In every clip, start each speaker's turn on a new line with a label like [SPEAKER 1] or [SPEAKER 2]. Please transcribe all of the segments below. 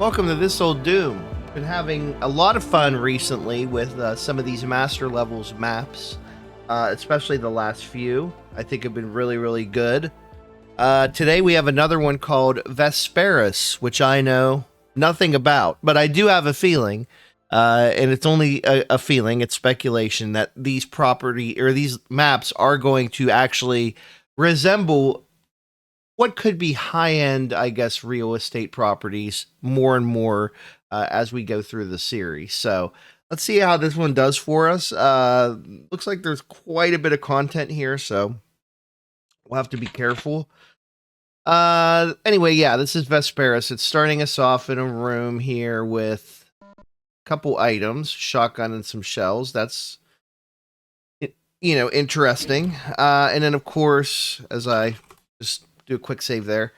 [SPEAKER 1] Welcome to This Old Doom. Been having a lot of fun recently with some of these master levels maps, especially the last few. I think have been really good. Today we have another one called Vesperas, which I know nothing about, but I do have a feeling, and it's only a feeling, it's speculation, that these these maps are going to actually resemble what could be high-end, I guess, real estate properties more and more as we go through the series. So let's see how this one does for us. Looks like there's quite a bit of content here, so we'll have to be careful. Anyway, yeah, this is Vesperas. It's starting us off in a room here with a couple items, shotgun and some shells. That's, interesting. And then, of course, as I just do a quick save there,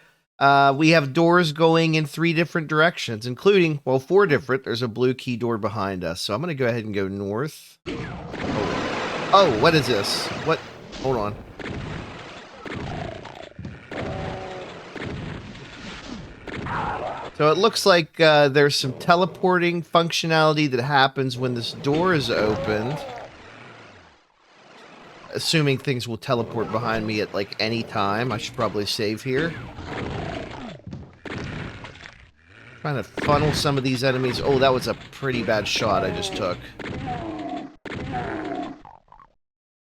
[SPEAKER 1] we have doors going in 3 different directions, including, well, 4 different. There's a blue key door behind us. So I'm going to go ahead and go north. Oh, what is this? What? Hold on. So it looks like there's some teleporting functionality that happens when this door is opened. Assuming things will teleport behind me at like any time. I should probably save here. Trying to funnel some of these enemies. Oh, that was a pretty bad shot I just took.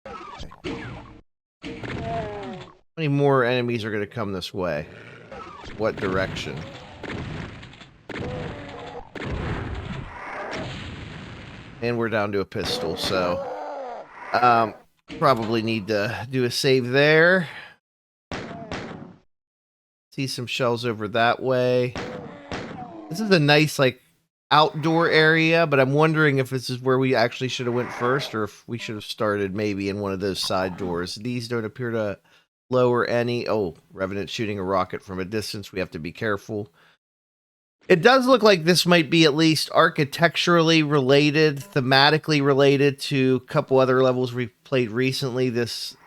[SPEAKER 1] Okay. How many more enemies are going to come this way? What direction? And we're down to a pistol, so probably need to do a save there. See some shells over that way. This is a nice, like, outdoor area, but I'm wondering if this is where we actually should have went first, or if we should have started maybe in one of those side doors. These don't appear to lower any. Oh, Revenant shooting a rocket from a distance. We have to be careful. It does look like this might be at least architecturally related, thematically related to a couple other levels we've played recently. This,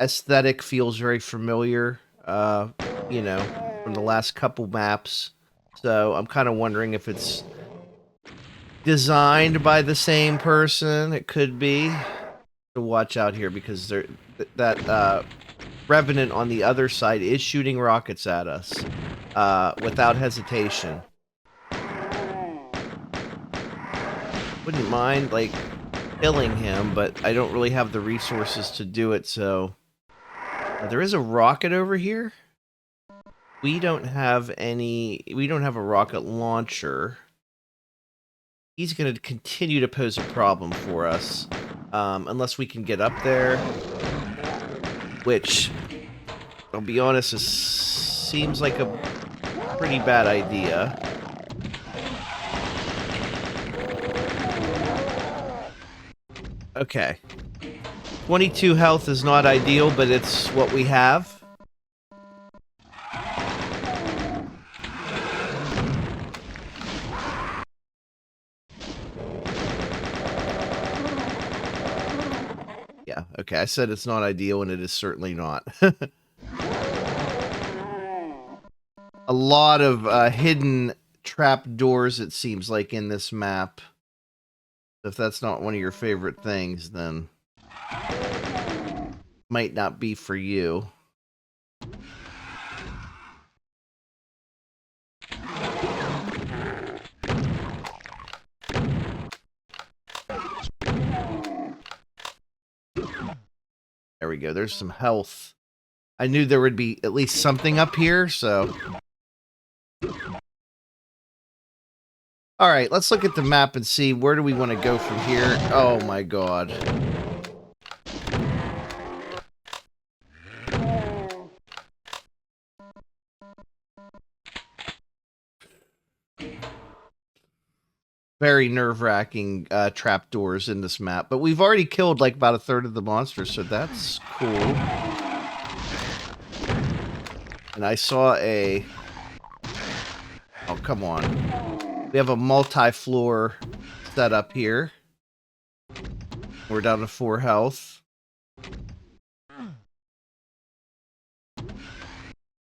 [SPEAKER 1] aesthetic feels very familiar, from the last couple maps. So I'm kind of wondering if it's designed by the same person. It could be. To watch out here because that Revenant on the other side is shooting rockets at us without hesitation. Wouldn't mind, like, killing him, but I don't really have the resources to do it, so... there is a rocket over here. We don't have a rocket launcher. He's going to continue to pose a problem for us. Unless we can get up there. Which, I'll be honest, seems like a pretty bad idea. Okay. 22 health is not ideal, but it's what we have. Yeah, okay, I said it's not ideal, and it is certainly not. A lot of hidden trap doors, it seems like, in this map. If that's not one of your favorite things, then might not be for you. There we go. There's some health. I knew there would be at least something up here, so... Alright, let's look at the map and see where do we want to go from here. Oh my god. Very nerve-wracking trapdoors in this map. But we've already killed like about a third of the monsters, so that's cool. And I saw a... Oh, come on. We have a multi-floor setup here. We're down to 4 health.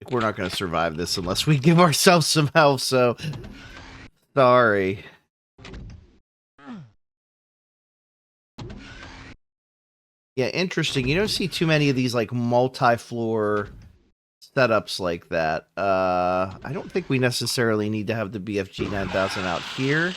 [SPEAKER 1] like we're not going to survive this unless we give ourselves some health, so sorry. Yeah, interesting. You don't see too many of these like multi-floor setups like that. I don't think we necessarily need to have the BFG 9000 out here.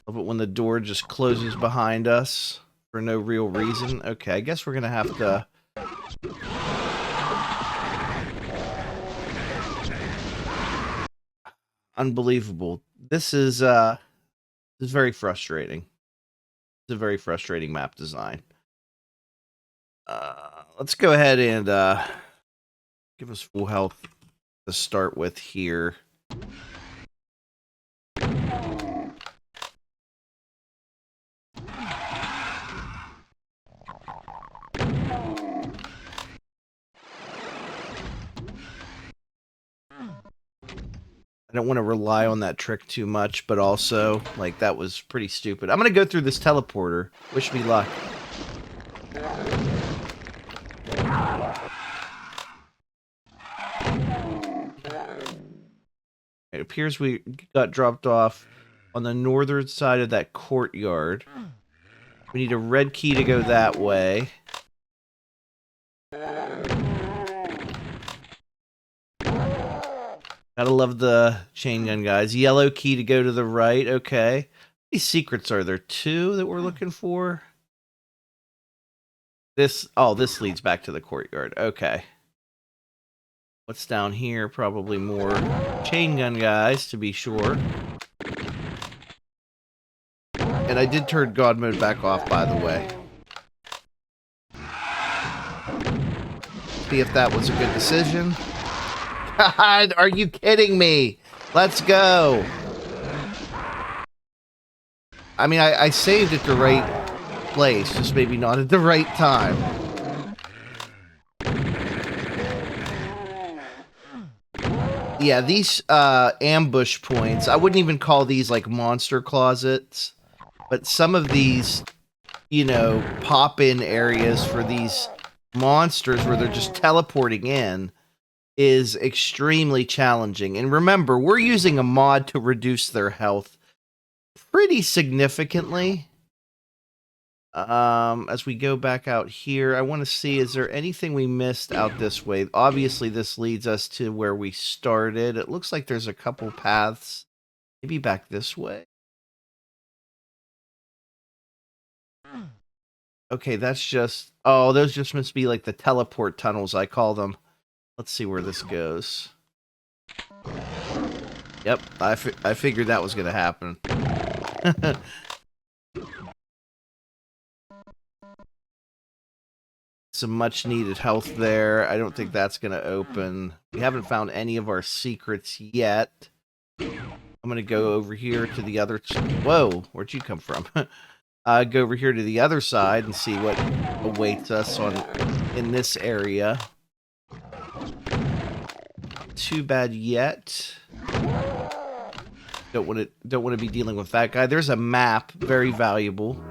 [SPEAKER 1] Love it when the door just closes behind us for no real reason. Okay, I guess we're gonna have to... Unbelievable. This is very frustrating. It's a very frustrating map design. Let's go ahead and give us full health to start with here. I don't want to rely on that trick too much, but also, like, that was pretty stupid. I'm going to go through this teleporter. Wish me luck. It appears we got dropped off on the northern side of that courtyard. We need a red key to go that way. Gotta love the chain gun guys. Yellow key to go to the right. Okay. How many secrets are there? 2 that we're looking for? This leads back to the courtyard. Okay. What's down here? Probably more chain gun guys, to be sure. And I did turn God mode back off, by the way. See if that was a good decision. God, are you kidding me? Let's go. I mean, I saved at the right place, just maybe not at the right time. Yeah, these ambush points, I wouldn't even call these like monster closets, but some of these, you know, pop-in areas for these monsters where they're just teleporting in is extremely challenging. And remember, we're using a mod to reduce their health pretty significantly. As we go back out here, I want to see, is there anything we missed out this way? Obviously, this leads us to where we started. It looks like there's a couple paths. Maybe back this way. Okay, that's just... Oh, those just must be like the teleport tunnels, I call them. Let's see where this goes. Yep, I figured that was going to happen. Some much needed health there. I don't think that's going to open. We haven't found any of our secrets yet. I'm going to go over here to the other... Whoa, where'd you come from? Go over here to the other side and see what awaits us in this area. Too bad yet. Don't want to be dealing with that guy. There's a map, very valuable.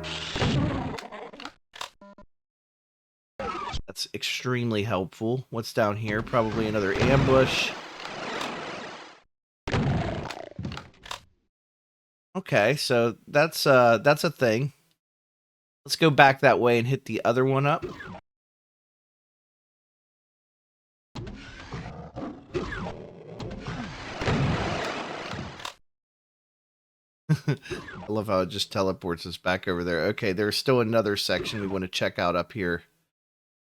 [SPEAKER 1] That's extremely helpful. What's down here? Probably another ambush. Okay, so that's a thing. Let's go back that way and hit the other one up. I love how it just teleports us back over there. Okay, there's still another section we want to check out up here,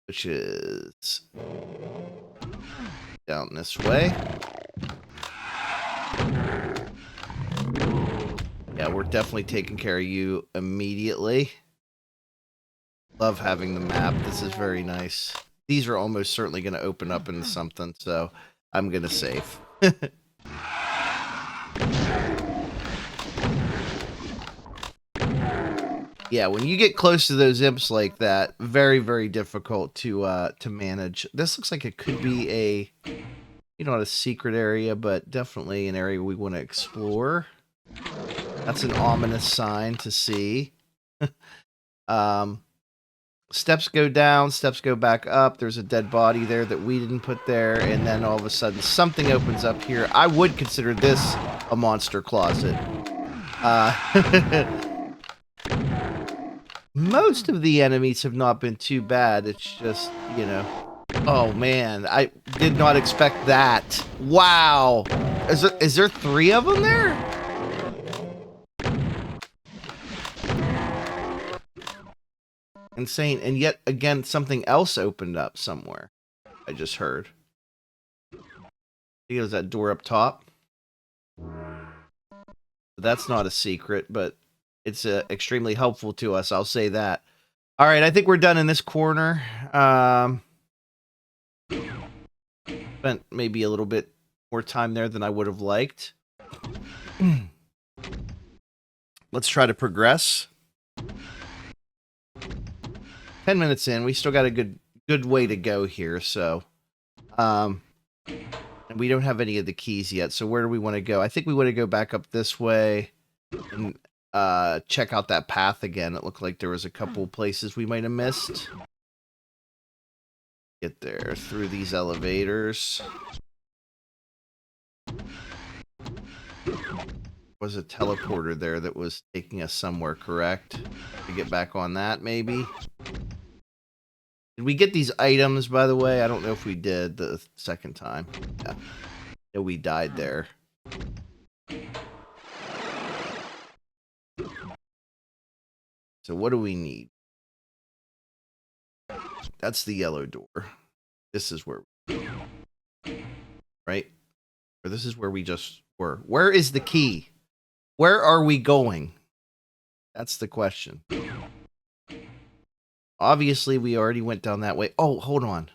[SPEAKER 1] which is down this way. Yeah, we're definitely taking care of you immediately. Love having the map. This is very nice. These are almost certainly going to open up into something, so I'm going to save. Yeah, when you get close to those imps like that, very, very difficult to manage. This looks like it could be a, not a secret area, but definitely an area we want to explore. That's an ominous sign to see. Steps go down, steps go back up. There's a dead body there that we didn't put there, and then all of a sudden something opens up here. I would consider this a monster closet. Most of the enemies have not been too bad. It's just, you know... Oh, man. I did not expect that. Wow. Is there 3 of them there? Insane. And yet, again, something else opened up somewhere. I just heard. I think it was that door up top. That's not a secret, but it's extremely helpful to us. I'll say that. All right, I think we're done in this corner. Spent maybe a little bit more time there than I would have liked. Let's try to progress. 10 minutes in, we still got a good way to go here, so and we don't have any of the keys yet, so where do we want to go? I think we want to go back up this way and check out that path again. It looked like there was a couple places we might have missed. Get there through these elevators. Was a teleporter there that was taking us somewhere, correct? To get back on that, maybe? Did we get these items, by the way? I don't know if we did the second time. Yeah. Yeah, we died there. So what do we need? That's the yellow door. This is where... Right? Or this is where we just were. Where is the key? Where are we going? That's the question. Obviously, we already went down that way. Oh, hold on.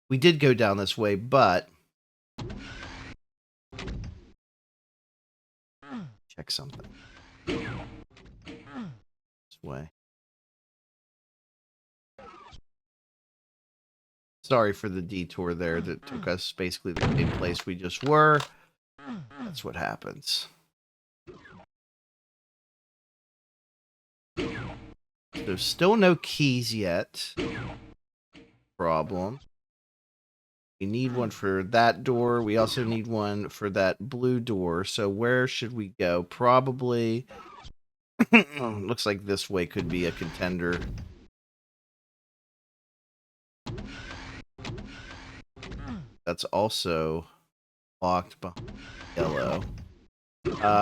[SPEAKER 1] We did go down this way, but... Check something. This way. Sorry for the detour there that took us basically the same place we just were. That's what happens. There's still no keys yet. Problem. We need one for that door. We also need one for that blue door. So where should we go? Probably... looks like this way could be a contender. That's also locked behind yellow.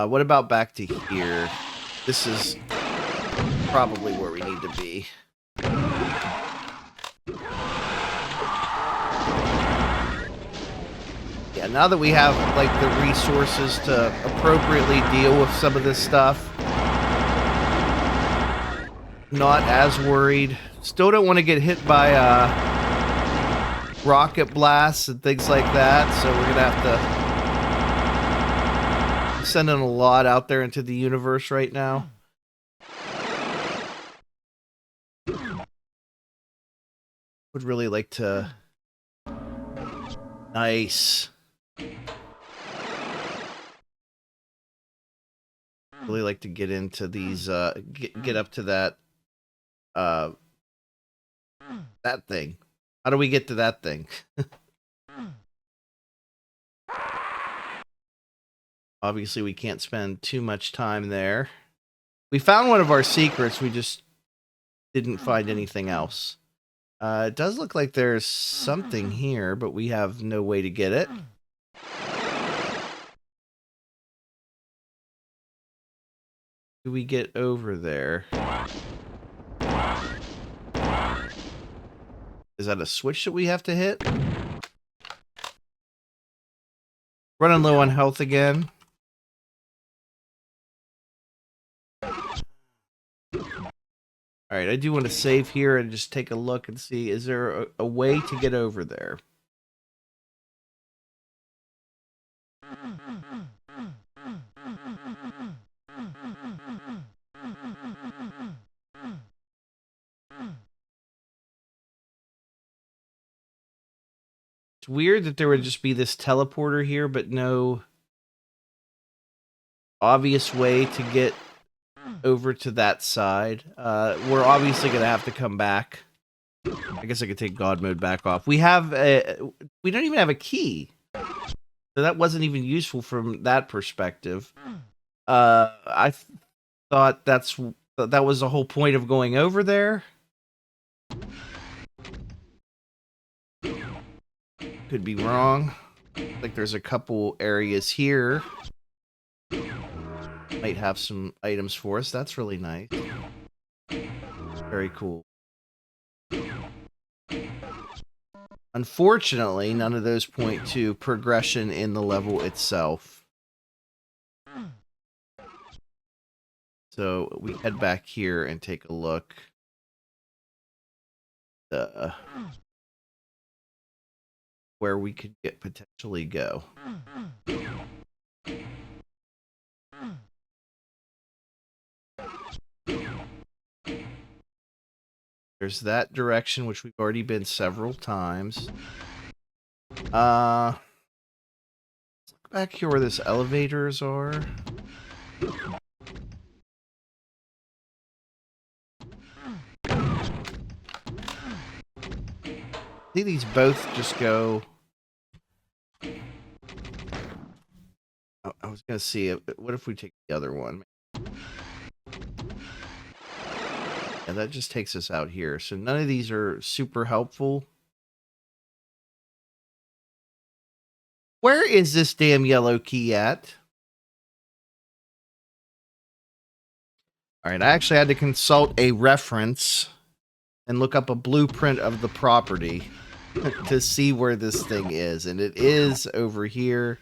[SPEAKER 1] What about back to here? This is probably where we need to be. Yeah, now that we have like the resources to appropriately deal with some of this stuff, not as worried. Still don't want to get hit by rocket blasts and things like that, so we're gonna have to send in a lot out there into the universe right now. Would really like to... Nice. Really like to get into these get up to that that thing. How do we get to that thing? Obviously we can't spend too much time there. We found one of our secrets, we just didn't find anything else. It does look like there's something here, but we have no way to get it. Do we get over there? Is that a switch that we have to hit? Running low on health again. Alright, I do want to save here and just take a look and see, is there a way to get over there? It's weird that there would just be this teleporter here, but no obvious way to get over to that side. We're obviously going to have to come back. I guess I could take God mode back off. We don't even have a key. So that wasn't even useful from that perspective. I thought that was the whole point of going over there. Could be wrong. Like there's a couple areas here. Might have some items for us. That's really nice. Very cool. Unfortunately, none of those point to progression in the level itself. So we head back here and take a look. Where we could potentially go. There's that direction, which we've already been several times. Let's look back here where this elevators are. See, these both just go. Oh, I was gonna see it. What if we take the other one? And that just takes us out here. So none of these are super helpful. Where is this damn yellow key at? All right, I actually had to consult a reference and look up a blueprint of the property to see where this thing is. And it is over here.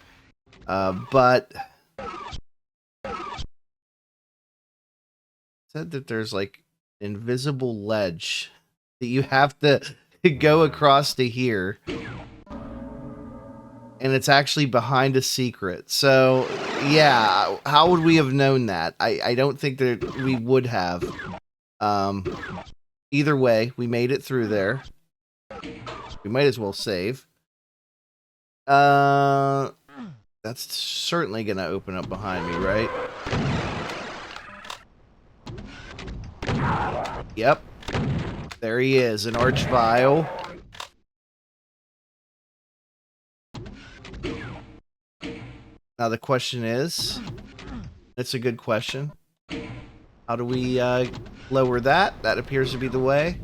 [SPEAKER 1] But said that there's like invisible ledge that you have to go across to here, and it's actually behind a secret. So yeah, how would we have known that? I don't think that we would have. Either way, we made it through there. We might as well save. That's certainly gonna open up behind me, right? Yep. There he is, an archvile. Now the question is, it's a good question. How do we lower that? That appears to be the way.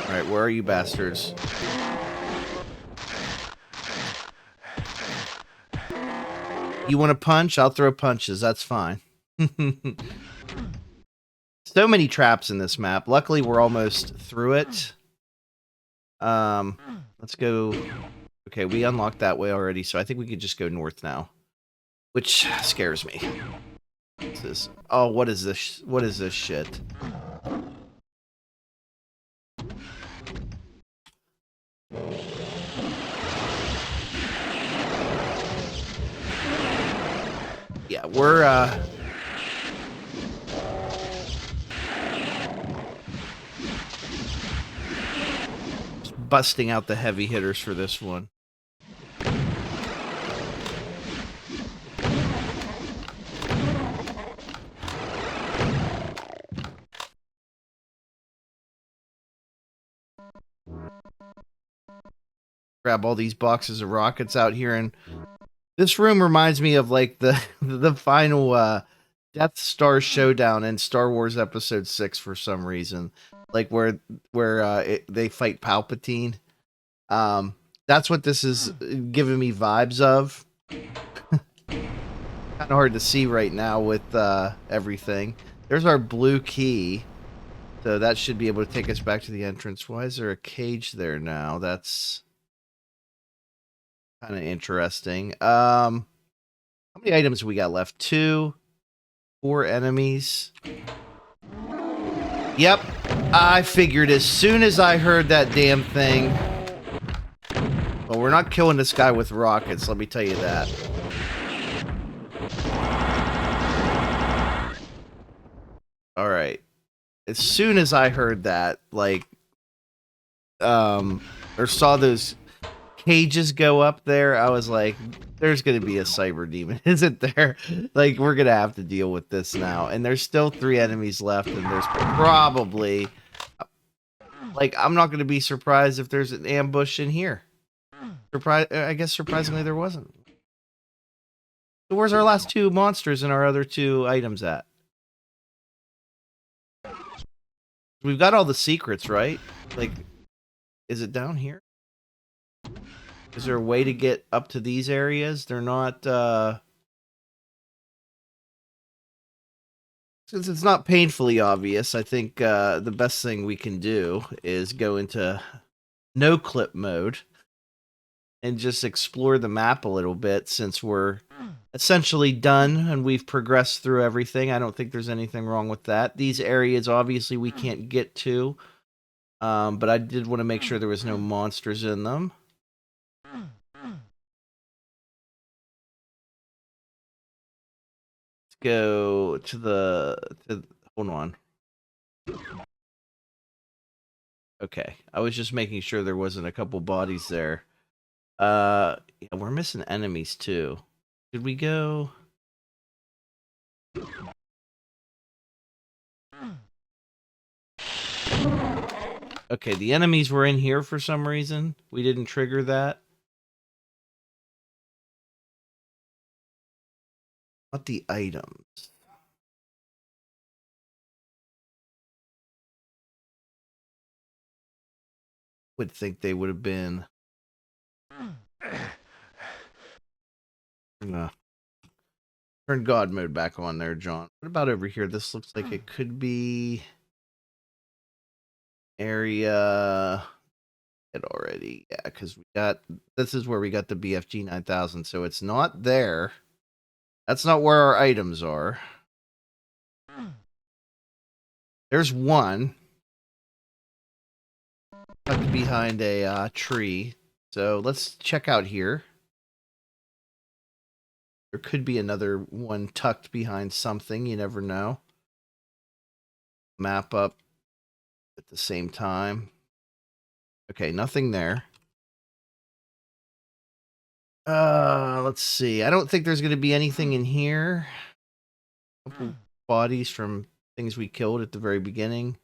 [SPEAKER 1] Alright, where are you bastards? You want to punch? I'll throw punches. That's fine. So many traps in this map. Luckily, we're almost through it. Let's go. Okay, we unlocked that way already, so I think we could just go north now. Which scares me. What's this? Oh, what is this? What is this shit? Yeah, we're just busting out the heavy hitters for this one. Grab all these boxes of rockets out here, and this room reminds me of like the final Death Star showdown in Star Wars Episode 6 for some reason, like where they fight Palpatine. That's what this is giving me vibes of. Kind of hard to see right now with everything. There's our blue key, so that should be able to take us back to the entrance. Why is there a cage there now? That's kind of interesting. How many items we got left? 2, 4 enemies. Yep, I figured as soon as I heard that damn thing. Well, we're not killing this guy with rockets, let me tell you that. All right. As soon as I heard that, like, or saw those cages go up there, I was like, there's going to be a cyber demon, isn't there? Like, we're going to have to deal with this now. And there's still 3 enemies left, and there's probably... Like, I'm not going to be surprised if there's an ambush in here. I guess surprisingly there wasn't. So where's our last 2 monsters and our other 2 items at? We've got all the secrets, right? Like, is it down here? Is there a way to get up to these areas? They're not, since it's not painfully obvious, I think the best thing we can do is go into no-clip mode and just explore the map a little bit, since we're essentially done and we've progressed through everything. I don't think there's anything wrong with that. These areas, obviously, we can't get to, but I did want to make sure there was no monsters in them. Let's go to the... Hold on. Okay, I was just making sure there wasn't a couple bodies there. Yeah, we're missing enemies too. Did we go? Okay, the enemies were in here for some reason. We didn't trigger that. Not the items. Would think they would have been. Turn God mode back on there, John. What about over here? This looks like it could be area. It already, yeah, because we got, this is where we got the BFG 9000, so it's not there. That's not where our items are. There's one tucked behind a tree. So let's check out here. There could be another one tucked behind something. You never know. Map up at the same time. Okay, nothing there. Let's see. I don't think there's going to be anything in here. A couple bodies from things we killed at the very beginning.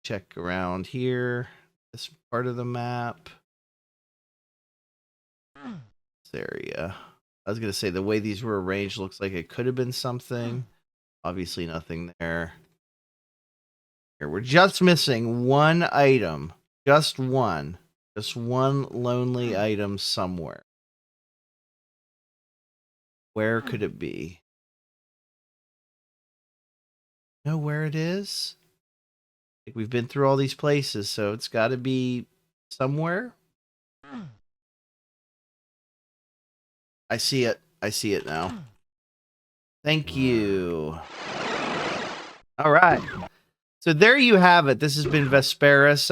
[SPEAKER 1] Check around here. This part of the map. This area. I was going to say, the way these were arranged looks like it could have been something. Obviously nothing there. Here, we're just missing one item. Just one. Just one lonely item somewhere. Where could it be? Know where it is? I think we've been through all these places, so it's got to be somewhere. I see it. I see it now. Thank you. All right. So there you have it. This has been Vesperas.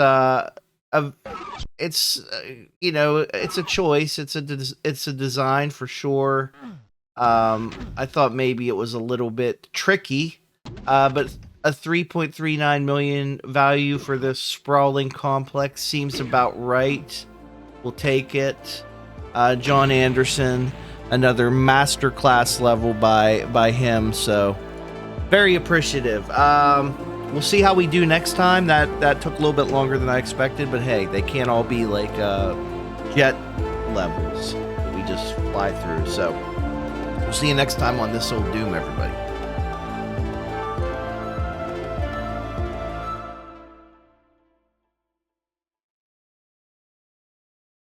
[SPEAKER 1] It's you know, it's a choice. It's a design for sure. I thought maybe it was a little bit tricky, but a 3.39 million value for this sprawling complex seems about right. We'll take it. John Anderson, another masterclass level by him. So very appreciative. We'll see how we do next time. That took a little bit longer than I expected, but hey, they can't all be like jet levels that we just fly through. So we'll see you next time on This Old Doom, everybody.